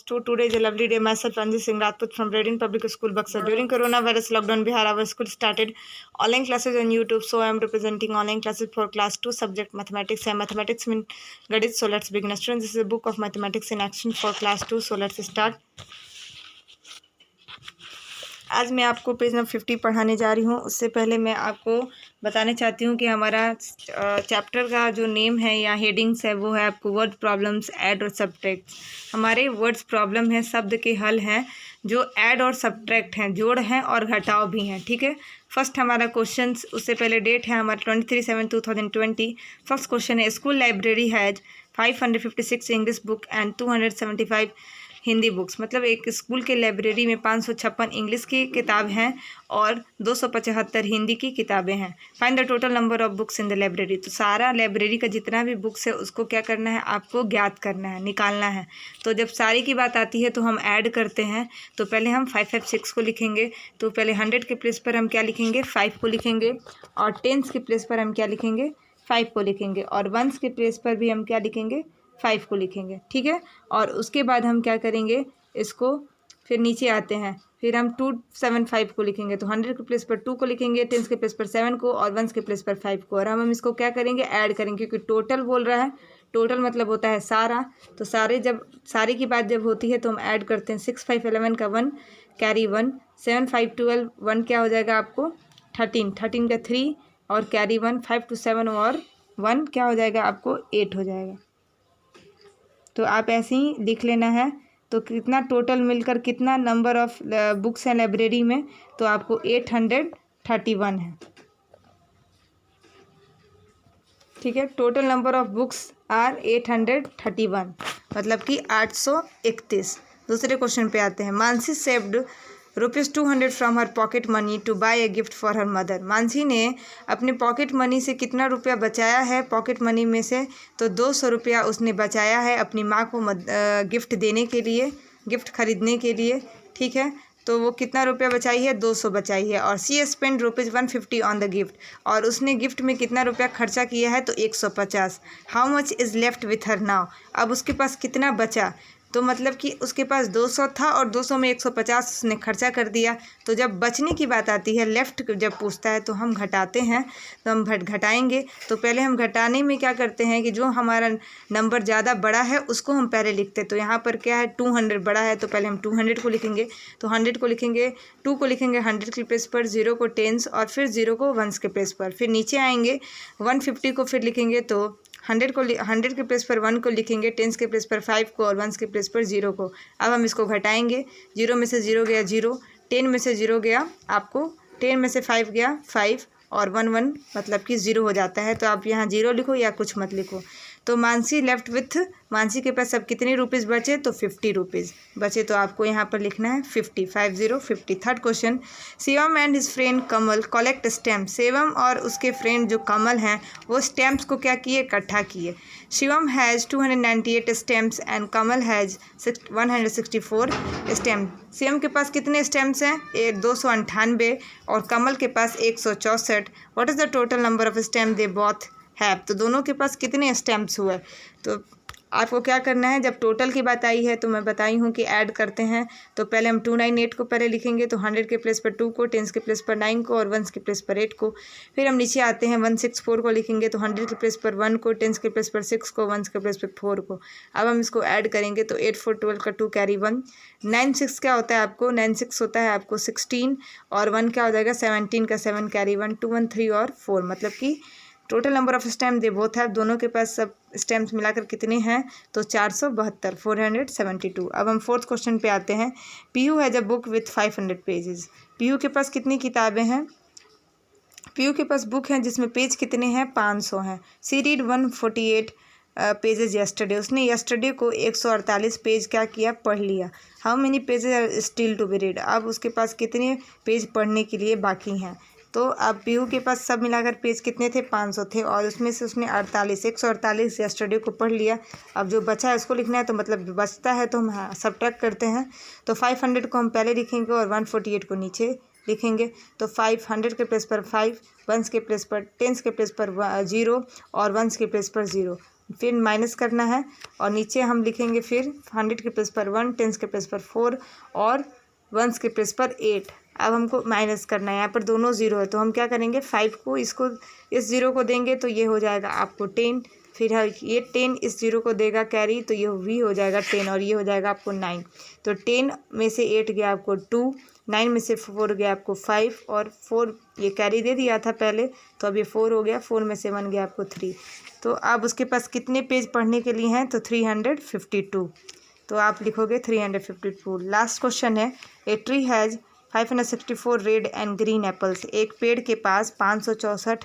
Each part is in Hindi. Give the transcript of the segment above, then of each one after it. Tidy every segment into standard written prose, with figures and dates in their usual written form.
Class 2. Today is a lovely day. Myself, Anji Singh Rajput from Radiant Public School, Buxar. During coronavirus lockdown, Bihar, our school started online classes on YouTube. So I am representing online classes for Class 2 subject Mathematics and Mathematics mean Gadit. So let's begin. Students, this is a book of Mathematics in Action for Class 2. So let's start. आज मैं आपको पेज नंबर 50 पढ़ाने जा रही हूँ। उससे पहले मैं आपको बताना चाहती हूँ कि हमारा चैप्टर का जो नेम है या हेडिंग्स है वो है आपको वर्ड प्रॉब्लम्स, ऐड और सब्ट्रैक्ट। हमारे वर्ड्स प्रॉब्लम है, शब्द के हल हैं, जो ऐड और सब्ट्रैक्ट हैं, जोड़ हैं और घटाव भी हैं। ठीक है, फर्स्ट हमारा क्वेश्चन, उससे पहले डेट है हमारा 23/7/2020। फर्स्ट क्वेश्चन है, school library has 556 English book and 275 Hindi books. मतलब एक स्कूल के लाइब्रेरी में 556 इंग्लिश की किताब हैं और 275 हिंदी की किताबें हैं। Find the total number of books in the library. तो सारा लाइब्रेरी का जितना भी बुक्स है उसको क्या करना है, आपको ज्ञात करना है, निकालना है। तो जब सारी की बात आती है तो हम ऐड करते हैं। तो पहले हम 556 को लिखेंगे। तो पहले 100 के प्लेस पर हम क्या लिखेंगे, 5 को लिखेंगे। और टेंस के प्लेस पर हम क्या लिखेंगे, 5 को लिखेंगे। और वंस के प्लेस पर भी हम क्या लिखेंगे, 5 को लिखेंगे। ठीक है, और उसके बाद हम क्या करेंगे, इसको फिर नीचे आते हैं, फिर हम 275 को लिखेंगे। तो 100 के प्लेस पर 2 को लिखेंगे, टेंस के प्लेस पर 7 को और वंस के प्लेस पर 5 को। और हम इसको क्या करेंगे, ऐड करेंगे, क्योंकि टोटल बोल रहा है। टोटल मतलब होता है सारा। तो सारे की बात जब होती है तो हम ऐड करते हैं। 6 5 11 का 1 कैरी 1, 7 5 12 1 क्या हो जाएगा आपको 13, 13 का 3 और कैरी 1, 5 to 7 और 1 क्या हो जाएगा आपको 8 हो जाएगा। तो आप ऐसे ही लिख लेना है। तो कितना टोटल मिलकर कितना नंबर ऑफ बुक्स हैं लाइब्रेरी में, तो आपको 831 है। ठीक है, total number of books are 831, मतलब कि 831। दूसरे क्वेश्चन पे आते हैं। Mansi saved ₹200 from her pocket money to buy a gift for her mother. Mansi ने अपने पॉकेट मनी से कितना रुपया बचाया है, पॉकेट मनी में से तो 200 रुपया उसने बचाया है अपनी माँ को गिफ्ट देने के लिए, गिफ्ट खरीदने के लिए। ठीक है, तो वो कितना रुपया बचाई है, 200 बचाई है। और सी स्पेंड ₹150 ऑन द गिफ्ट, और उसने गिफ्ट में कितना रुपया खर्चा किया है, तो 150। How much is left with her now. अब उसके पास कितना बचा, तो मतलब कि उसके पास 200 था और 200 में 150 उसने खर्चा कर दिया। तो जब बचने की बात आती है, लेफ़्ट जब पूछता है तो हम घटाते हैं। तो हम घटाएंगे। तो पहले हम घटाने में क्या करते हैं कि जो हमारा नंबर ज़्यादा बड़ा है उसको हम पहले लिखते हैं। तो यहाँ पर क्या है, 200 बड़ा है तो पहले हम 200 को लिखेंगे। तो 100 को लिखेंगे, 2 को लिखेंगे 100 के प्लेस पर, 0 को टेंस और फिर 0 को वंस के प्लेस पर। फिर नीचे आएंगे 150 को फिर लिखेंगे। तो 100 के प्लेस पर 1 को लिखेंगे, टेंस के प्लेस पर 5 को और वंस के प्लेस पर 0 को। अब हम इसको घटाएंगे। 0 में से 0 गया 0, 10 में से 0 गया आपको, 10 में से 5 गया 5 और 1 1 मतलब कि 0 हो जाता है। तो आप यहाँ 0 लिखो या कुछ मत लिखो। तो मानसी लेफ्ट विथ, मानसी के पास अब कितने रुपीज़ बचे, तो 50 रुपीज़ बचे। तो आपको यहाँ पर लिखना है 50। Third question, Shivam and his friend Kamal collect stamp. Shivam और उसके फ्रेंड जो कमल हैं वो स्टैम्प्स को क्या किए, इकट्ठा किए। Shivam has 298 stamps and Kamal has 164 stamp. Shivam के पास कितने स्टैम्प्स हैं, 298 और कमल के पास 164। What is the total number of stamp they both have. तो दोनों के पास कितने स्टैम्प्स हुए। तो आपको क्या करना है, जब टोटल की बात आई है तो मैं बताई हूँ कि ऐड करते हैं। तो पहले हम 298 को पहले लिखेंगे। तो 100 के प्लेस पर 2 को, टेंस के प्लेस पर 9 को और वंस के प्लेस पर 8 को। फिर हम नीचे आते हैं 164 को लिखेंगे। तो 100 के प्लेस पर 1 को, टेंस के प्लेस पर 6 को, वंस के प्लेस पर 4 को। अब हम इसको ऐड करेंगे। तो 8 4 12 का 2 कैरी 1, 9 6 क्या होता है आपको, 9 6 होता है आपको 16 और 1 क्या हो जाएगा 17 का 7 कैरी 1, 2 1 3 और 4। मतलब कि total number of stamp they both है, दोनों के पास सब स्टैम्प्स मिलाकर कितने हैं, तो 472, 472। अब हम फोर्थ क्वेश्चन पे आते हैं। Piyu has a book with 500 pages. Piyu के पास कितनी किताबें हैं, पीयू के पास बुक हैं जिसमें पेज कितने हैं, 500 हैं। She read 148 pages yesterday. उसने येस्टरडे को 148 पेज क्या किया, पढ़ लिया। How many pages are still to be read. अब उसके पास कितने पेज पढ़ने के लिए बाकी हैं। तो अब पीयू के पास सब मिलाकर पेज कितने थे, 500 थे और उसमें से उसने 148 येस्टरडे को पढ़ लिया। अब जो बचा है उसको लिखना है। तो मतलब बचता है तो हम सब्ट्रैक्ट करते हैं। तो 500 को हम पहले लिखेंगे और 148 को नीचे लिखेंगे। तो 500 के प्लेस पर 5, वंस के प्लेस पर, टेंस के प्लेस पर 0 और वंस के प्लेस पर 0। फिर माइनस करना है और नीचे हम लिखेंगे फिर 100 के प्लेस पर 1, 10 के प्लेस पर 4 और 1s के प्लेस पर 8। अब हमको माइनस करना है, यहाँ पर दोनों ज़ीरो है तो हम क्या करेंगे 5 को इसको इस ज़ीरो को देंगे तो ये हो जाएगा आपको 10, फिर ये 10 इस ज़ीरो को देगा कैरी तो ये भी हो जाएगा 10 और ये हो जाएगा आपको 9। तो 10 में से 8 गया आपको 2, 9 में से 4 गया आपको 5 और 4 ये कैरी दे दिया था पहले तो अब ये 4 हो गया, 4 में से 1 गया आपको 3। तो अब उसके पास कितने पेज पढ़ने के लिए हैं तो 352, तो आप लिखोगे 352। लास्ट क्वेश्चन है, a tree has 564 red and green apples. एक पेड़ के पास 564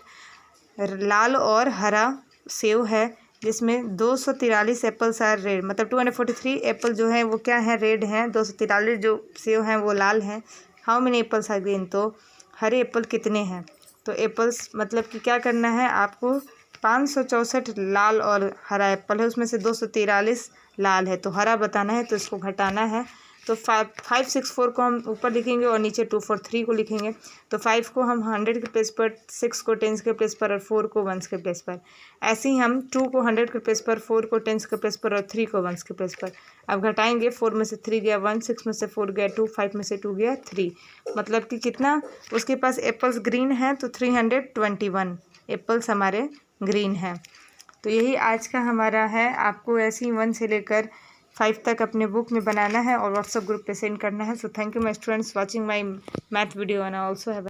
लाल और हरा सेव है जिसमें 243 एप्पल्स आर रेड, मतलब 243 एप्पल जो है वो क्या है रेड हैं, 243 जो सेव हैं वो लाल हैं। How many apples are green, तो हरे एप्पल कितने हैं। तो एप्पल्स मतलब कि क्या करना है आपको 564 लाल और हरा एप्पल है उसमें से 243 लाल है तो हरा बताना है तो इसको घटाना है। तो 564 को हम ऊपर लिखेंगे और नीचे 243 को लिखेंगे। तो 5 को हम 100 के प्लेस पर, 6 को 10 के प्लेस पर और 4 को 1s के प्लेस पर। ऐसे ही हम 2 को 100 के प्लेस पर, 4 को 10 के प्लेस पर और 3 को 1s के प्लेस पर। अब घटाएंगे, 4 में से 3 गया 1, 6 में से 4 गया 2, 5 में से 2 गया 3, मतलब कि कितना उसके पास एप्पल्स ग्रीन है तो 321 एप्पल्स हमारे ग्रीन हैं। तो यही आज का हमारा है। आपको ऐसे ही 1 से लेकर 5 तक अपने बुक में बनाना है और व्हाट्सएप ग्रुप पे सेंड करना है। So thank you my students watching my math video and also have